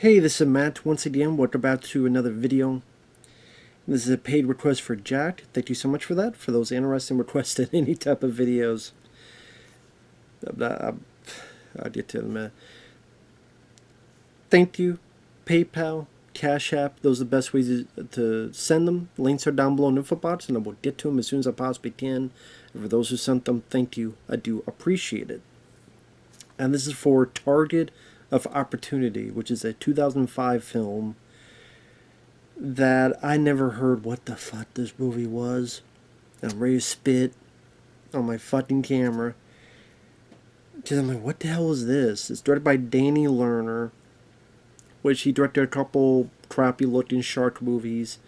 Hey, this is Matt once again. Welcome back to another video. This is a paid request for Jack. Thank you so much for that. For those interested in requesting any type of videos, I'll get to them. Thank you, PayPal, CashApp. Those are the best ways to send them. Links are down below in the info box, and I will get to them as soon as I possibly can. And for those who sent them, thank you. I do appreciate it. And this is for Target of Opportunity, which is a 2005 film that I never heard what the fuck this movie was. I'm ready to spit on my fucking camera. Because I'm like, what the hell is this? It's directed by Danny Lerner, which he directed a couple crappy looking shark movies.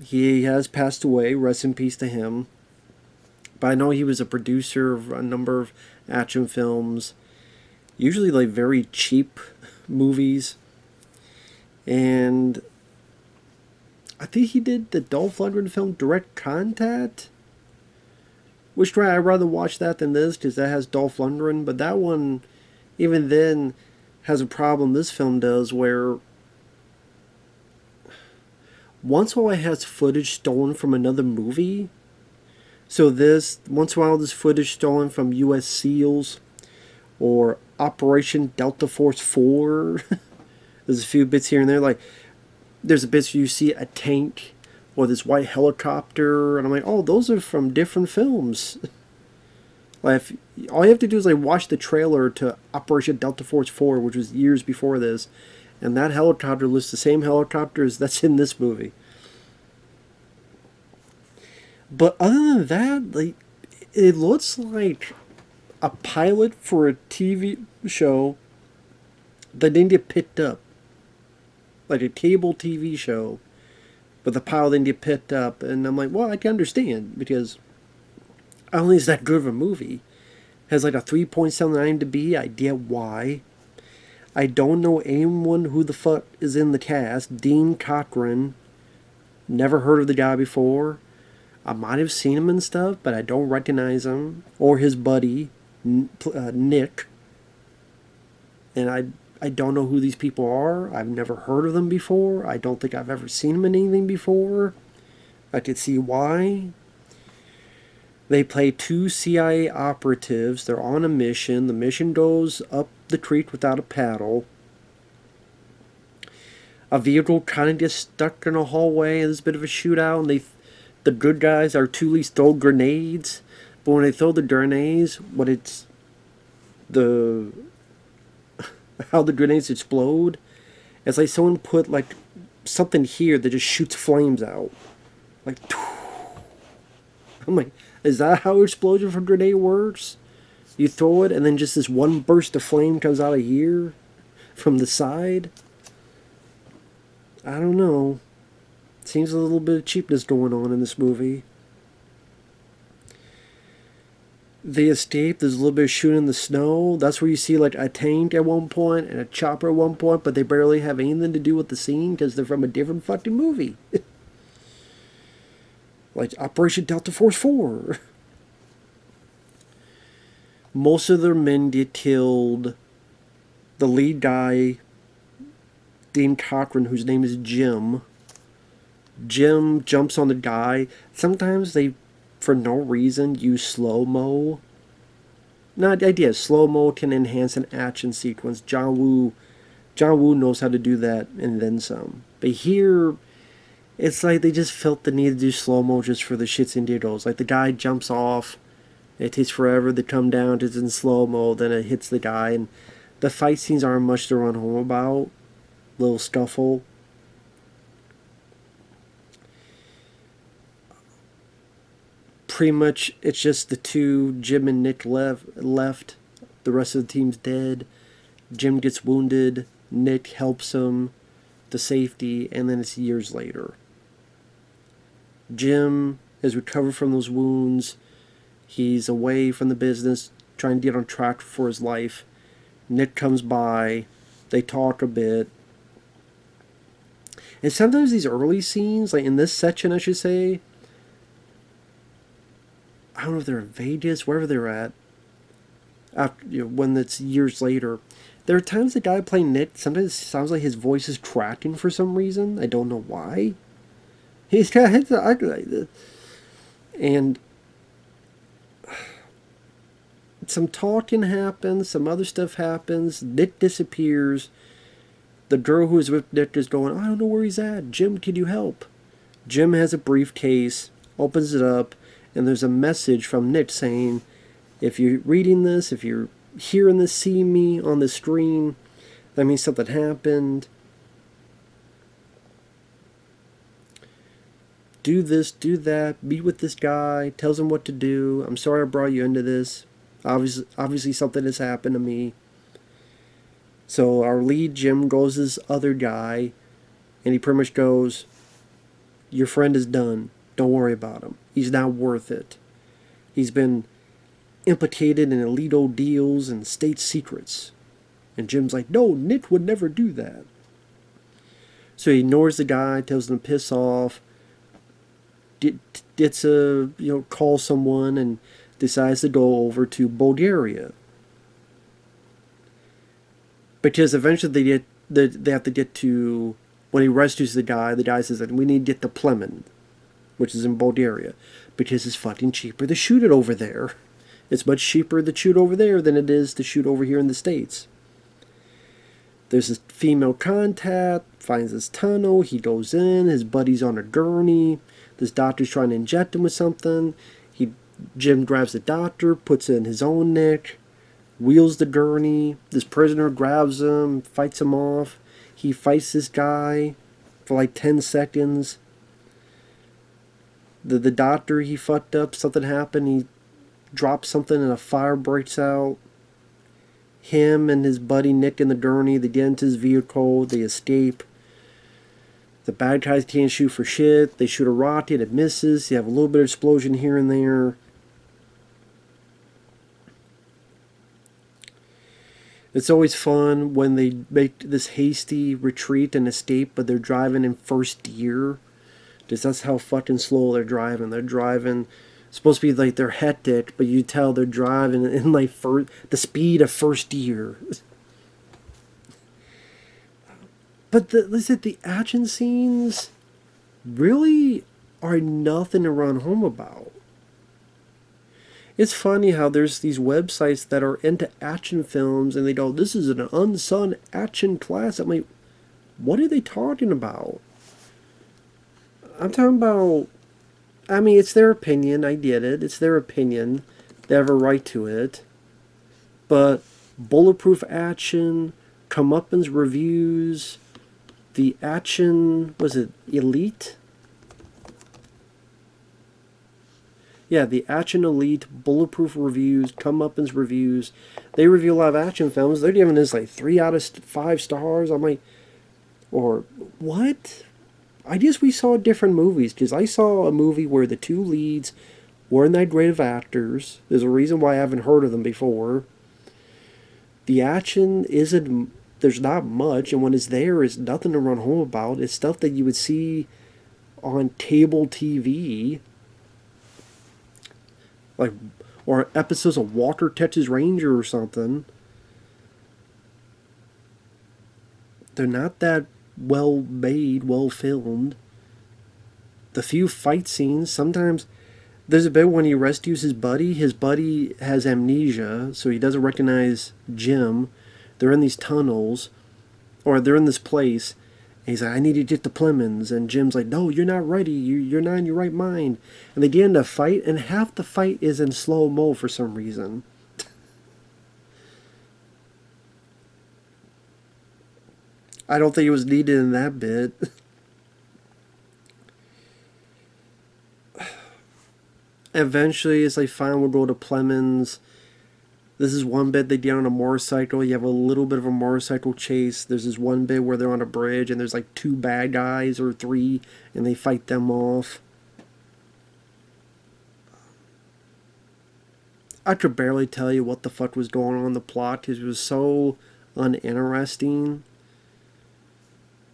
He has passed away, rest in peace to him. But I know he was a producer of a number of action films, usually like very cheap movies. And I think he did the Dolph Lundgren film Direct Contact, which I'd rather watch that than this because that has Dolph Lundgren. But that one, even then, has a problem this film does where once in a while it has footage stolen from another movie. So once in a while this footage stolen from U.S. SEALs or Operation Delta Force 4. There's a few bits here and there, like there's a bit where you see a tank or this white helicopter, and I'm like, oh, those are from different films. Like, all you have to do is like watch the trailer to Operation Delta Force 4, which was years before this, and that helicopter lists the same helicopters that's in this movie. But other than that, like, it looks like a pilot for a TV show that didn't get picked up. Like a cable TV show, but the pilot didn't get picked up. And I'm like, well, I can understand, because I don't think it's that good of a movie. It has like a 3.79 to be. I get why. I don't know anyone who the fuck is in the cast. Dean Cochran. Never heard of the guy before. I might have seen him and stuff, but I don't recognize him. Or his buddy, Nick. And I don't know who these people are. I've never heard of them before. I don't think I've ever seen them in anything before. I could see why. They play two CIA operatives. They're on a mission. The mission goes up the creek without a paddle. A vehicle kind of gets stuck in a hallway, and there's a bit of a shootout, and the good guys are to at least throw grenades. But when they throw the grenades, when it's how the grenades explode, it's like someone put like something here that just shoots flames out. Like, I'm like, is that how explosion from grenade works? You throw it and then just this one burst of flame comes out of here from the side? I don't know. Seems a little bit of cheapness going on in this movie. They escape. There's a little bit of shooting in the snow. That's where you see like a tank at one point and a chopper at one point, but they barely have anything to do with the scene because they're from a different fucking movie. Like Operation Delta Force 4. Most of their men get killed. The lead guy, Dean Cochran, whose name is Jim. Jim jumps on the guy. Sometimes they, for no reason, use slow-mo. No, the idea is slow-mo can enhance an action sequence. John Woo knows how to do that and then some. But here, it's like they just felt the need to do slow-mo just for the shits and giggles. Like the guy jumps off, it takes forever to come down, it's in slow-mo, then it hits the guy, and the fight scenes aren't much to run home about. Little scuffle. Pretty much it's just the two, Jim and Nick left. The rest of the team's dead. Jim gets wounded. Nick helps him to safety, and then it's years later. Jim has recovered from those wounds. He's away from the business, trying to get on track for his life. Nick comes by. They talk a bit. And sometimes these early scenes, like in this section I should say, I don't know if they're in Vegas, wherever they're at, after, when it's years later, There are times the guy playing Nick, sometimes it sounds like his voice is cracking for some reason. I don't know why. He's got his ugly. And some talking happens, some other stuff happens, Nick disappears. The girl who is with Nick is going, I don't know where he's at. Jim, can you help? Jim has a briefcase, opens it up, and there's a message from Nick saying, if you're reading this, if you're hearing this, seeing me on the screen, that means something happened. Do this, do that, meet with this guy, tells him what to do. I'm sorry I brought you into this. Obviously something has happened to me. So our lead, Jim, goes to this other guy, and he pretty much goes, your friend is done. Don't worry about him. He's not worth it. He's been implicated in illegal deals and state secrets. And Jim's like, no, Nick would never do that. So he ignores the guy, tells him to piss off, calls someone, and decides to go over to Bulgaria. Because eventually they have to get to, when he rescues the guy says that we need to get to Plemen, which is in Bulgaria, because it's fucking cheaper to shoot it over there. It's much cheaper to shoot over there than it is to shoot over here in the States. There's this female contact, finds this tunnel, he goes in, his buddy's on a gurney, this doctor's trying to inject him with something, Jim grabs the doctor, puts it in his own neck, wheels the gurney, this prisoner grabs him, fights him off, he fights this guy for like 10 seconds. The doctor, he fucked up, something happened, he drops something and a fire breaks out. Him and his buddy Nick in the gurney, they get into his vehicle, they escape. The bad guys can't shoot for shit, they shoot a rocket, it misses, you have a little bit of explosion here and there. It's always fun when they make this hasty retreat and escape, but they're driving in first gear. Because that's how fucking slow they're driving. They're driving, supposed to be like they're hectic, but you tell they're driving in like the speed of first gear. But the action scenes really are nothing to run home about. It's funny how there's these websites that are into action films and they go, this is an unsung action class. I'm like, what are they talking about? I'm talking about, I mean, it's their opinion. I get it. It's their opinion. They have a right to it. But bulletproof action, comeuppance reviews, the action, was it Elite? Yeah, the Action Elite, Bulletproof Reviews, Comeuppance Reviews. They review a lot of action films. They're giving this like 3 out of 5 stars. I'm like, or what? I guess we saw different movies, because I saw a movie where the two leads weren't that great of actors. There's a reason why I haven't heard of them before. The action isn't, there's not much, and when it's there, it's nothing to run home about. It's stuff that you would see on cable TV. Like, or episodes of Walker Texas Ranger or something. They're not that well made, well filmed. The few fight scenes, sometimes there's a bit when he rescues his buddy. His buddy has amnesia, so he doesn't recognize Jim. They're in these tunnels, or they're in this place. And he's like, I need to get to Plemons. And Jim's like, no, you're not ready. You're not in your right mind. And they get into a fight, and half the fight is in slow-mo for some reason. I don't think it was needed in that bit. Eventually, it's like, fine, we'll go to Plemons. This is one bit they get on a motorcycle. You have a little bit of a motorcycle chase. There's this one bit where they're on a bridge and there's like 2 bad guys or 3 and they fight them off. I could barely tell you what the fuck was going on in the plot because it was so uninteresting.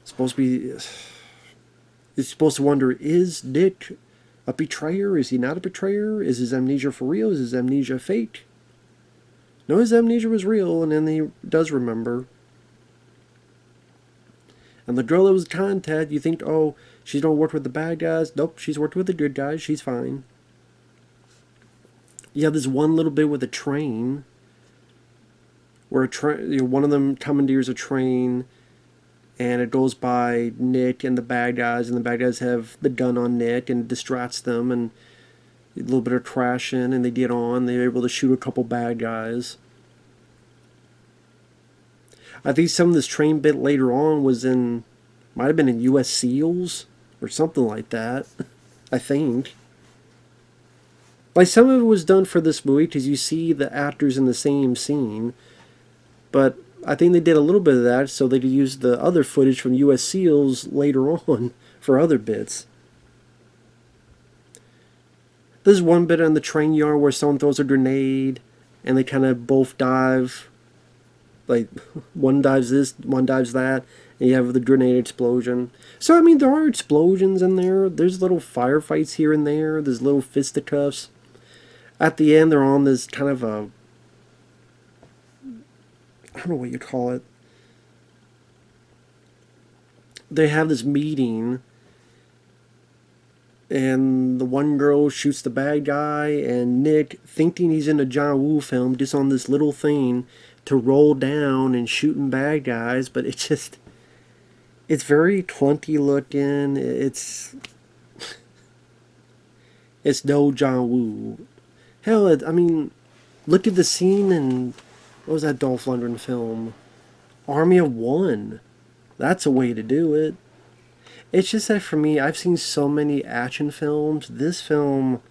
It's supposed to be... It's supposed to wonder, is Nick a betrayer? Is he not a betrayer? Is his amnesia for real? Is his amnesia fake? No, his amnesia was real, and then he does remember. And the girl that was contact, you think, oh, she's don't work with the bad guys. Nope, she's worked with the good guys. She's fine. You have this one little bit with a train, where one of them commandeers a train, and it goes by Nick and the bad guys, and the bad guys have the gun on Nick and distracts them, and a little bit of crashing, and they get on. They're able to shoot a couple bad guys. I think some of this train bit later on might have been in U.S. SEALs or something like that. I think. Like, some of it was done for this movie because you see the actors in the same scene, but I think they did a little bit of that so they could use the other footage from U.S. SEALs later on for other bits. There's one bit on the train yard where someone throws a grenade and they kind of both dive. Like, one dives this, one dives that, and you have the grenade explosion. So, I mean, there are explosions in there. There's little firefights here and there. There's little fisticuffs. At the end, they're on this kind of a... I don't know what you call it. They have this meeting, and the one girl shoots the bad guy, and Nick, thinking he's in a John Woo film, just on this little thing to roll down and shooting bad guys, but it's very clunky looking. It's no John Woo. Hell, I mean, look at the scene in, what was that Dolph Lundgren film? Army of One. That's a way to do it. It's just that for me, I've seen so many action films. This film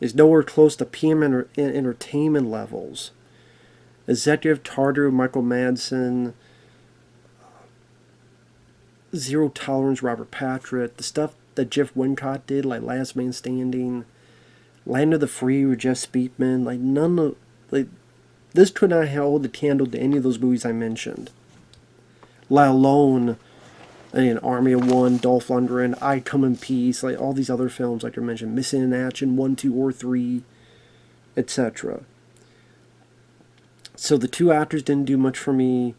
is nowhere close to PM entertainment levels. Executive Tartar, Michael Madsen, Zero Tolerance, Robert Patrick, the stuff that Jeff Wincott did, like Last Man Standing, Land of the Free with Jeff Speakman, this could not hold the candle to any of those movies I mentioned. Let alone Army of One, Dolph Lundgren, I Come in Peace, like all these other films like I mentioned, Missing in Action 1, 2, or 3, etc. So the two actors didn't do much for me.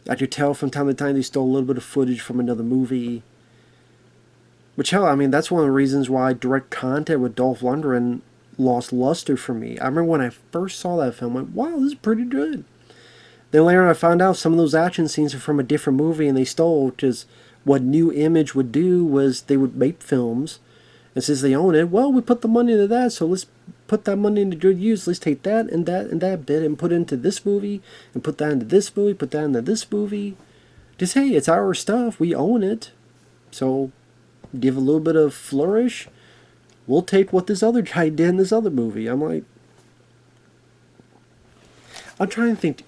I could tell from time to time they stole a little bit of footage from another movie. Which, hell, I mean, that's one of the reasons why Direct Contact with Dolph Lundgren lost luster for me. I remember when I first saw that film, I went, wow, this is pretty good. Then later I found out some of those action scenes are from a different movie and they stole, because what New Image would do was they would make films, and since they own it, well, we put the money into that, so let's put that money into good use. Let's take that and that bit and put it into this movie, and put that into this movie, put that into this movie. Just, hey, it's our stuff. We own it. So, give a little bit of flourish. We'll take what this other guy did in this other movie. I'm trying to think,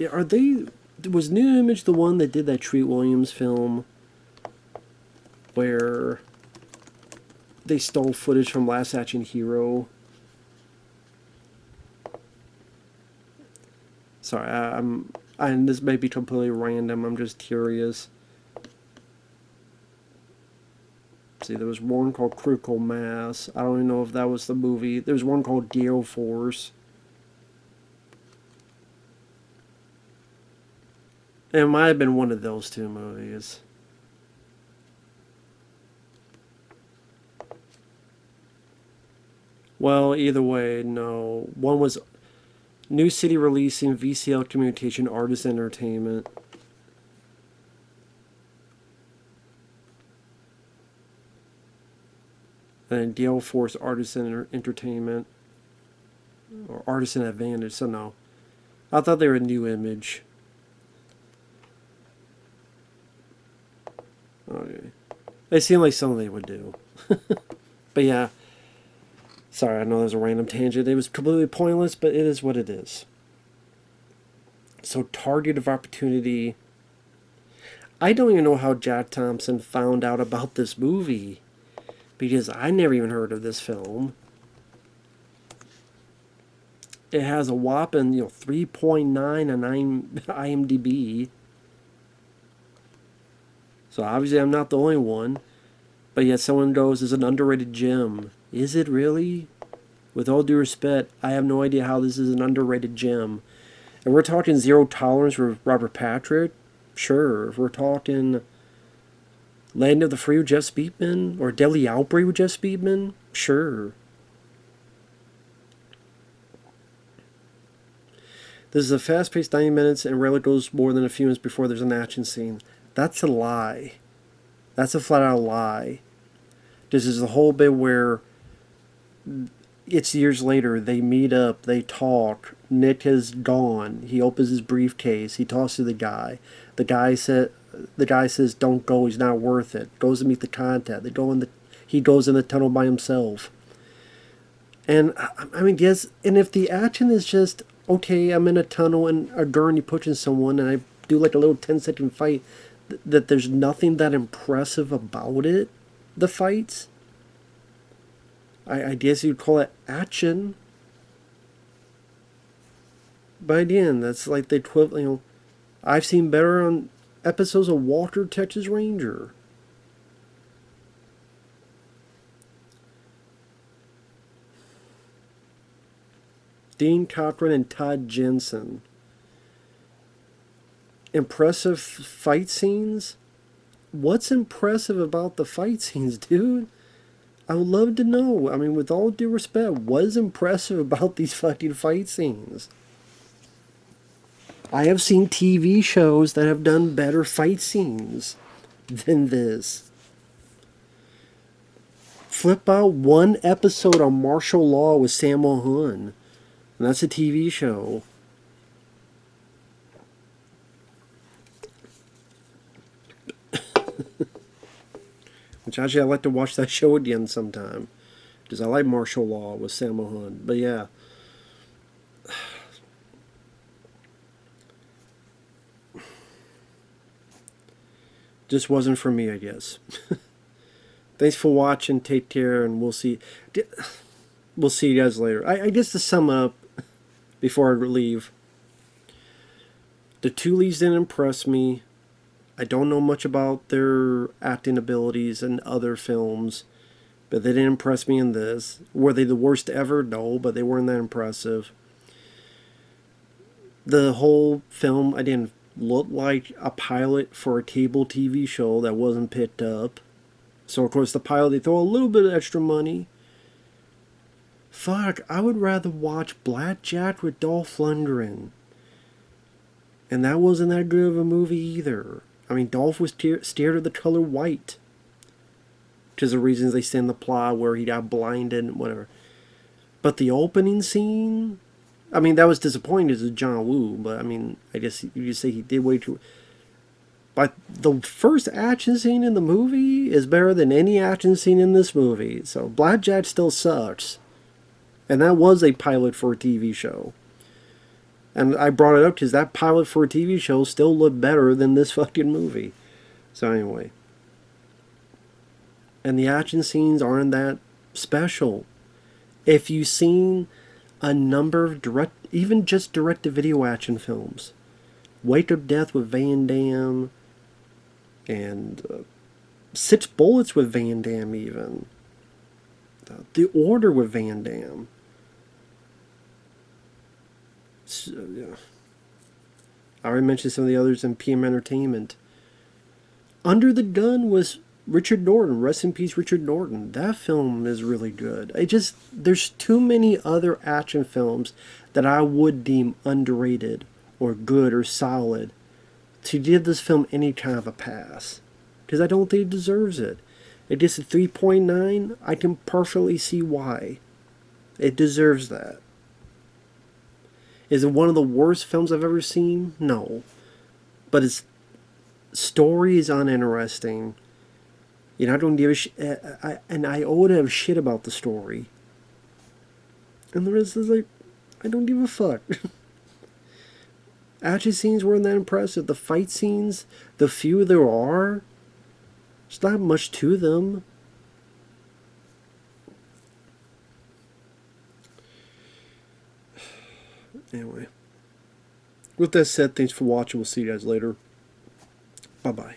was New Image the one that did that Treat Williams film where they stole footage from Last Action Hero? Sorry, this may be completely random. I'm just curious. See, there was one called Critical Mass. I don't even know if that was the movie. There was one called Gale Force. It might have been one of those two movies. Well, either way, no. One was New City Releasing, VCL Communication, Artist Entertainment. And Gale Force, Artist Entertainment. Or Artisan Advantage, so no. I thought they were a New Image. Okay. They seem like something they would do. But yeah. Sorry, I know there's a random tangent. It was completely pointless, but it is what it is. So, target of opportunity. I don't even know how Jack Thompson found out about this movie, because I never even heard of this film. It has a whopping 3.9 on IMDb. So obviously I'm not the only one. But yet someone goes, it's an underrated gem. Is it really? With all due respect, I have no idea how this is an underrated gem. If we're talking Zero Tolerance with Robert Patrick, sure. If we're talking Land of the Free with Jeff Speakman or Deadly Outbreak with Jeff Speakman, sure. This is a fast-paced 90 minutes and rarely goes more than a few minutes before there's an action scene. That's a lie. That's a flat-out lie. This is the whole bit where it's years later. They meet up. They talk. Nick is gone. He opens his briefcase. He talks to the guy. The guy says, "Don't go. He's not worth it." Goes to meet the contact. He goes in the tunnel by himself. And I mean, yes. And if the action is just okay, I'm in a tunnel and a gurney pushing someone, and I do like a little 10-second fight, that there's nothing that impressive about it. The fights. I guess you'd call it action. But again, that's like the equivalent. I've seen better on episodes of Walker, Texas Ranger. Dean Cochran and Todd Jensen. Impressive fight scenes? What's impressive about the fight scenes, dude? I would love to know. I mean, with all due respect, what is impressive about these fucking fight scenes? I have seen TV shows that have done better fight scenes than this. Flip out one episode on martial law with Sammo Hung, and that's a TV show. Which actually I'd like to watch that show again sometime. Because I like martial law with Sammo Hung. But yeah. Just wasn't for me, I guess. Thanks for watching. Take care, and we'll see. We'll see you guys later. I guess to sum up, before I leave, the two leads didn't impress me. I don't know much about their acting abilities in other films, but they didn't impress me in this. Were they the worst ever? No, but they weren't that impressive. The whole film, I didn't look like a pilot for a cable TV show that wasn't picked up. So, of course, the pilot, they throw a little bit of extra money. Fuck, I would rather watch Blackjack with Dolph Lundgren. And that wasn't that good of a movie either. I mean, Dolph was scared of the color white. Because of the reasons they say in the plot where he got blinded and whatever. But the opening scene, I mean, that was disappointing as John Woo, but I mean, I guess you could say he did way too. But the first action scene in the movie is better than any action scene in this movie. So Blackjack still sucks. And that was a pilot for a TV show. And I brought it up because that pilot for a TV show still looked better than this fucking movie. So anyway. And the action scenes aren't that special. If you've seen a number of even just direct-to-video action films, Wake of Death with Van Damme, and Six Bullets with Van Damme even, The Order with Van Damme. So, yeah. I already mentioned some of the others in PM Entertainment. Under the Gun was Richard Norton. Rest in peace, Richard Norton. That film is really good. There's too many other action films that I would deem underrated or good or solid to give this film any kind of a pass. Because I don't think it deserves it. It gets a 3.9. I can perfectly see why. It deserves that. Is it one of the worst films I've ever seen? No. But its story is uninteresting. You know, I don't give a an iota of shit about the story. And the rest is like, I don't give a fuck. Action scenes weren't that impressive. The fight scenes, the few there are, there's not much to them. Anyway. With that said, thanks for watching. We'll see you guys later. Bye-bye.